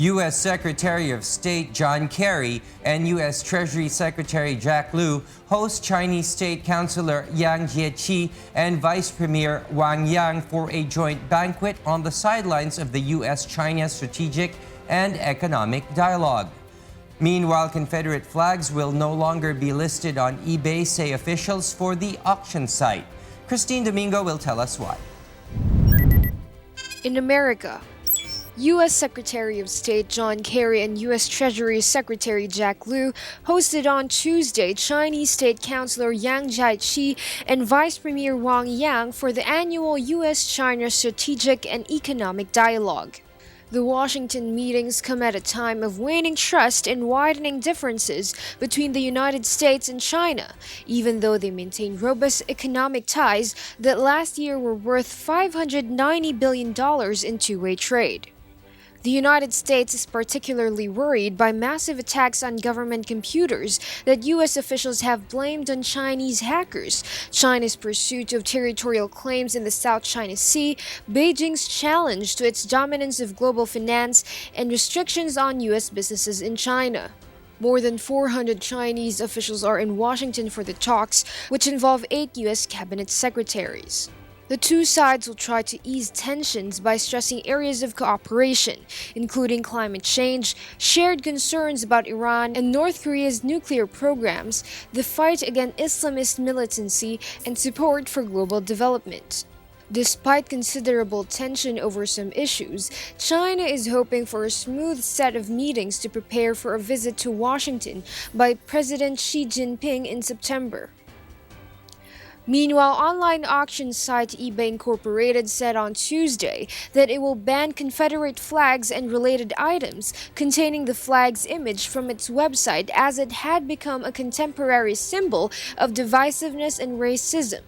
U.S. Secretary of State John Kerry and U.S. Treasury Secretary Jack Lew host Chinese State Councilor Yang Jiechi and Vice Premier Wang Yang for a joint banquet on the sidelines of the U.S.-China strategic and economic dialogue. Meanwhile, Confederate flags will no longer be listed on eBay, say officials for the auction site. Christine Domingo will tell us why. In America, U.S. Secretary of State John Kerry and U.S. Treasury Secretary Jack Lew hosted on Tuesday Chinese State Councilor Yang Jiechi and Vice Premier Wang Yang for the annual U.S.-China Strategic and Economic Dialogue. The Washington meetings come at a time of waning trust and widening differences between the United States and China, even though they maintain robust economic ties that last year were worth $590 billion in two-way trade. The United States is particularly worried by massive attacks on government computers that U.S. officials have blamed on Chinese hackers, China's pursuit of territorial claims in the South China Sea, Beijing's challenge to its dominance of global finance, and restrictions on U.S. businesses in China. More than 400 Chinese officials are in Washington for the talks, which involve 8 U.S. cabinet secretaries. The two sides will try to ease tensions by stressing areas of cooperation, including climate change, shared concerns about Iran and North Korea's nuclear programs, the fight against Islamist militancy, and support for global development. Despite considerable tension over some issues, China is hoping for a smooth set of meetings to prepare for a visit to Washington by President Xi Jinping in September. Meanwhile, online auction site eBay Incorporated said on Tuesday that it will ban Confederate flags and related items containing the flag's image from its website as it had become a contemporary symbol of divisiveness and racism.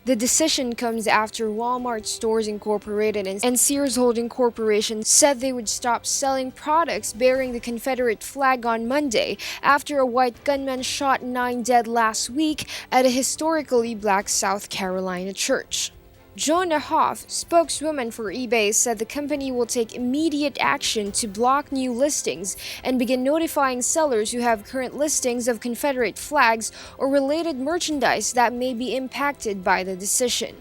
The decision comes after Walmart Stores Incorporated and Sears Holding Corporation said they would stop selling products bearing the Confederate flag on Monday after a white gunman shot 9 dead last week at a historically black South Carolina church. Jonah Hoff, spokeswoman for eBay, said the company will take immediate action to block new listings and begin notifying sellers who have current listings of Confederate flags or related merchandise that may be impacted by the decision.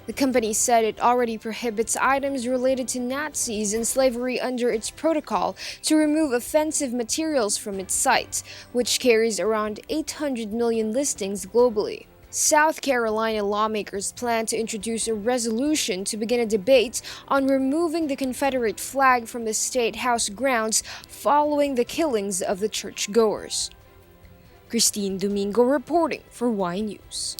The company said it already prohibits items related to Nazis and slavery under its protocol to remove offensive materials from its site, which carries around 800 million listings globally. South Carolina lawmakers plan to introduce a resolution to begin a debate on removing the Confederate flag from the State House grounds following the killings of the churchgoers. Christine Domingo reporting for Y News.